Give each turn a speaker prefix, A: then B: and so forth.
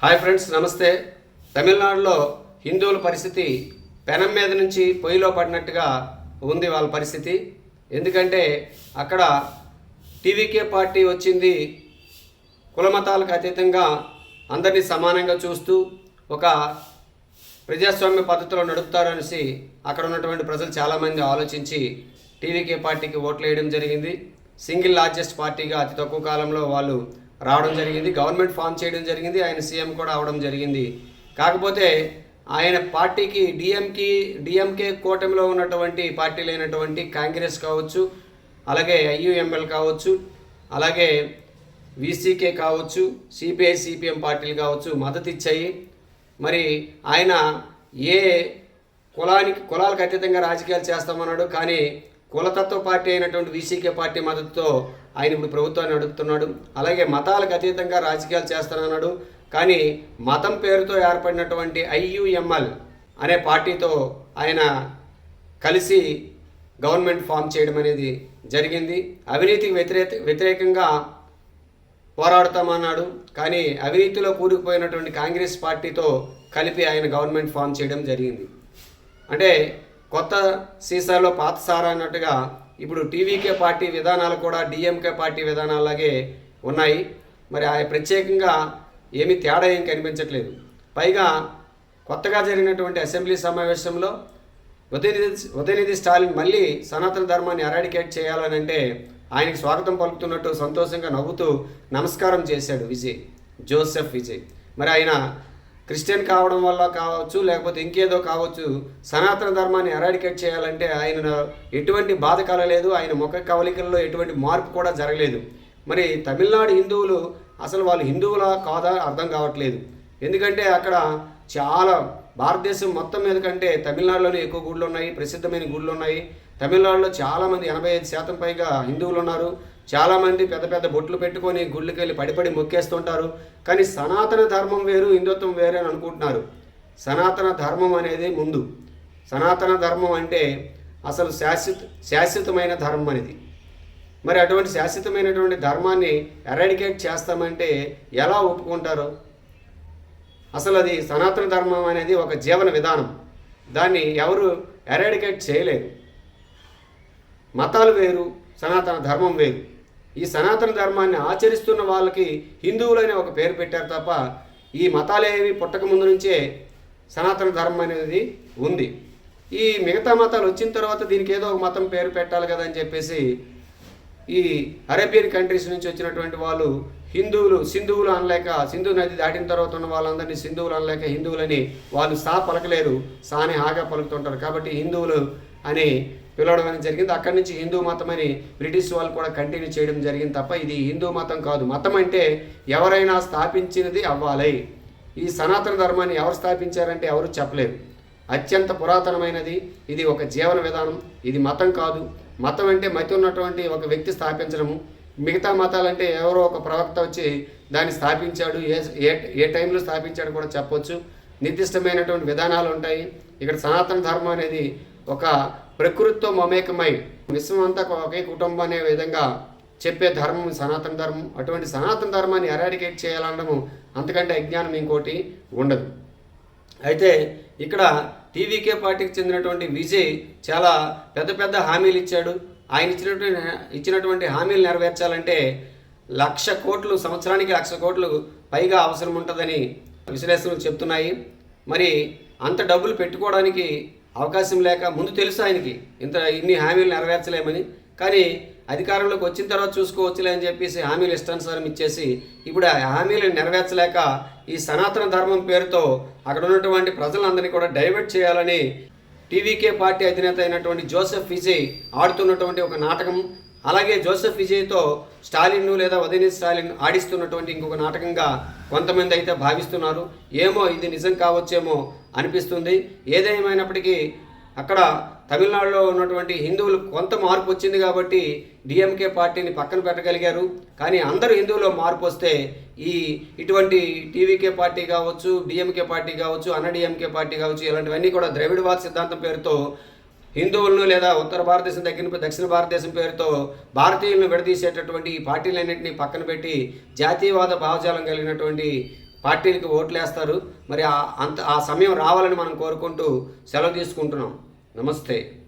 A: Hi friends, నమస్తే. తమిళనాడులో హిందువుల పరిస్థితి పెనం మీద నుంచి పొయ్యిలో పడినట్టుగా ఉంది వాళ్ళ పరిస్థితి. ఎందుకంటే అక్కడ టీవీకే పార్టీ వచ్చింది కులమతాలకు అతీతంగా అందరినీ సమానంగా చూస్తూ ఒక ప్రజాస్వామ్య పద్ధతిలో నడుపుతారనేసి అక్కడ ఉన్నటువంటి ప్రజలు చాలామంది ఆలోచించి టీవీకే పార్టీకి ఓట్లు వేయడం జరిగింది. సింగిల్ లార్జెస్ట్ పార్టీగా అతి తక్కువ కాలంలో వాళ్ళు రావడం జరిగింది. గవర్నమెంట్ ఫామ్ చేయడం జరిగింది. ఆయన సీఎం కూడా అవడం జరిగింది. కాకపోతే ఆయన పార్టీకి డిఎంకే కూటమిలో ఉన్నటువంటి పార్టీలు అయినటువంటి కాంగ్రెస్ కావచ్చు, అలాగే ఐయుఎంఎల్ కావచ్చు, అలాగే వీసీకే కావచ్చు, సిపిఐ సిపిఎం పార్టీలు కావచ్చు మద్దతు ఇచ్చాయి. మరి ఆయన ఏ కులాలకు అతీతంగా రాజకీయాలు చేస్తామన్నాడు. కానీ కులతత్వ పార్టీ అయినటువంటి వీసీకే పార్టీ మద్దతుతో ఆయన ఇప్పుడు ప్రభుత్వాన్ని నడుపుతున్నాడు. అలాగే మతాలకు అతీతంగా రాజకీయాలు చేస్తానన్నాడు. కానీ మతం పేరుతో ఏర్పడినటువంటి ఐయుఎంఎల్ అనే పార్టీతో ఆయన కలిసి గవర్నమెంట్ ఫామ్ చేయడం అనేది జరిగింది. అవినీతికి వ్యతిరేకంగా పోరాడుతామన్నాడు. కానీ అవినీతిలో కూరుకుపోయినటువంటి కాంగ్రెస్ పార్టీతో కలిపి ఆయన గవర్నమెంట్ ఫామ్ చేయడం జరిగింది. అంటే కొత్త సీసాలో పాత సారా అన్నట్టుగా ఇప్పుడు టీవీకే పార్టీ విధానాలు కూడా డిఎంకే పార్టీ విధానాలాగే ఉన్నాయి. మరి ఆ ప్రత్యేకంగా ఏమీ తేడా ఏం కనిపించట్లేదు. పైగా కొత్తగా జరిగినటువంటి అసెంబ్లీ సమావేశంలో ఉదయనిధి స్టాలిన్ మళ్ళీ సనాతన ధర్మాన్ని ఎరాడికేట్ చేయాలని అంటే ఆయనకి స్వాగతం పలుకుతున్నట్టు సంతోషంగా నవ్వుతూ నమస్కారం చేశాడు జోసెఫ్ విజయ్. మరి ఆయన క్రిస్టియన్ కావడం వల్ల కావచ్చు, లేకపోతే ఇంకేదో కావచ్చు, సనాతన ధర్మాన్ని ఎరాడికేట్ చేయాలంటే ఆయన ఎటువంటి బాధ కలలేదు. ఆయన ముఖ కవలికల్లో ఎటువంటి మార్పు కూడా జరగలేదు. మరి తమిళనాడు హిందువులు అసలు వాళ్ళు హిందువులా కాదా అర్థం కావట్లేదు. ఎందుకంటే అక్కడ చాలా భారతదేశం మొత్తం మీద కంటే తమిళనాడులోనే ఎక్కువ గుళ్ళు ఉన్నాయి, ప్రసిద్ధమైన గుళ్ళు ఉన్నాయి. తమిళనాడులో చాలామంది 85% పైగా హిందువులు ఉన్నారు. చాలామంది పెద్ద పెద్ద బొట్లు పెట్టుకొని గుళ్ళకి వెళ్ళి పడిపడి మొక్కేస్తుంటారు. కానీ సనాతన ధర్మం వేరు, హిందుత్వం వేరే అని అనుకుంటున్నారు. సనాతన ధర్మం అనేది ముందు. సనాతన ధర్మం అంటే అసలు శాశ్వతమైన ధర్మం అనేది. మరి అటువంటి శాశ్వతమైనటువంటి ధర్మాన్ని ఎరాడికేట్ చేస్తామంటే ఎలా ఒప్పుకుంటారు? అసలు అది సనాతన ధర్మం అనేది ఒక జీవన విధానం. దాన్ని ఎవరు ఎరాడికేట్ చేయలేరు. మతాలు వేరు, సనాతన ధర్మం వేరు. ఈ సనాతన ధర్మాన్ని ఆచరిస్తున్న వాళ్ళకి హిందువులనే ఒక పేరు పెట్టారు తప్ప ఈ మతాలేవి పుట్టక ముందు నుంచే సనాతన ధర్మం అనేది ఉంది. ఈ మిగతా మతాలు వచ్చిన తర్వాత దీనికి ఏదో ఒక మతం పేరు పెట్టాలి కదా అని చెప్పేసి ఈ అరేబియన్ కంట్రీస్ నుంచి వచ్చినటువంటి వాళ్ళు సింధువులు అనలేక, సింధు నది దాటిన తర్వాత ఉన్న వాళ్ళందరినీ సింధువులు అనలేక హిందువులని వాళ్ళు పలకలేరు, సాని హాగా పలుకుతుంటారు. కాబట్టి హిందువులు అని పిలవడం అనేది జరిగింది. అక్కడి నుంచి హిందూ మతం అని బ్రిటిష్ వాళ్ళు కూడా కంటిన్యూ చేయడం జరిగింది తప్ప ఇది హిందూ మతం కాదు. మతం అంటే ఎవరైనా స్థాపించినది అవ్వాలి. ఈ సనాతన ధర్మాన్ని ఎవరు స్థాపించారంటే ఎవరు చెప్పలేరు. అత్యంత పురాతనమైనది. ఇది ఒక జీవన విధానం. ఇది మతం కాదు. మతం అంటే మతి ఉన్నటువంటి ఒక వ్యక్తి స్థాపించడము. మిగతా మతాలంటే ఎవరో ఒక ప్రవక్త వచ్చి దాన్ని స్థాపించాడు, ఏ టైంలో స్థాపించాడు కూడా చెప్పవచ్చు. నిర్దిష్టమైనటువంటి విధానాలు ఉంటాయి. ఇక్కడ సనాతన ధర్మం అనేది ఒక ప్రకృతితో మమేకమై విశ్వం అంతా ఒకే కుటుంబం అనే విధంగా చెప్పే ధర్మం సనాతన ధర్మం. అటువంటి సనాతన ధర్మాన్ని ఎరాడికేట్ చేయాలనడము అంతకంటే అజ్ఞానం ఇంకోటి ఉండదు. అయితే ఇక్కడ టీవీకే పార్టీకి చెందినటువంటి విజయ్ చాలా పెద్ద పెద్ద హామీలు ఇచ్చాడు. ఆయన ఇచ్చినటువంటి హామీలు నెరవేర్చాలంటే 1,00,000 కోట్లు, సంవత్సరానికి 1,00,000 కోట్లు పైగా అవసరం ఉంటుందని విశ్లేషణలు చెప్తున్నాయి. మరి అంత డబ్బులు పెట్టుకోవడానికి అవకాశం లేక ముందు తెలుసు ఆయనకి ఇన్ని హామీలు నెరవేర్చలేమని. కానీ అధికారంలోకి వచ్చిన తర్వాత చూసుకోవచ్చులే అని చెప్పేసి హామీలు ఇష్టానుసారం ఇచ్చేసి ఇప్పుడు ఆ హామీలు నెరవేర్చలేక ఈ సనాతన ధర్మం పేరుతో అక్కడ ఉన్నటువంటి ప్రజలందరినీ కూడా డైవర్ట్ చేయాలని టీవీకే పార్టీ అధినేత అయినటువంటి జోసెఫ్ విజయ్ ఆడుతున్నటువంటి ఒక నాటకం. అలాగే జోసెఫ్ విజయ్తో స్టాలిన్ లేదా ఉదయనిధి స్టాలిన్ ఆడిస్తున్నటువంటి ఇంకొక నాటకంగా కొంతమంది అయితే భావిస్తున్నారు. ఏమో ఇది నిజం కావచ్చేమో అనిపిస్తుంది. ఏదేమైనప్పటికీ అక్కడ తమిళనాడులో ఉన్నటువంటి హిందువులు కొంత మార్పు వచ్చింది కాబట్టి డిఎంకే పార్టీని పక్కన పెట్టగలిగారు. కానీ అందరూ హిందువులో మార్పు వస్తే ఇటువంటి టీవీకే పార్టీ కావచ్చు, డిఎంకే పార్టీ కావచ్చు, అన్నాడీఎంకే పార్టీ కావచ్చు, ఇలాంటివన్నీ కూడా ద్రవిడవాద సిద్ధాంతం పేరుతో హిందువులను లేదా ఉత్తర భారతదేశం దక్షిణ భారతదేశం పేరుతో భారతీయులను విడదీసేటటువంటి ఈ పార్టీలన్నింటినీ పక్కన పెట్టి జాతీయవాద భావజాలం కలిగినటువంటి పార్టీలకి ఓట్లు వేస్తారు. మరి ఆ సమయం రావాలని మనం కోరుకుంటూ సెలవు తీసుకుంటున్నాం. నమస్తే.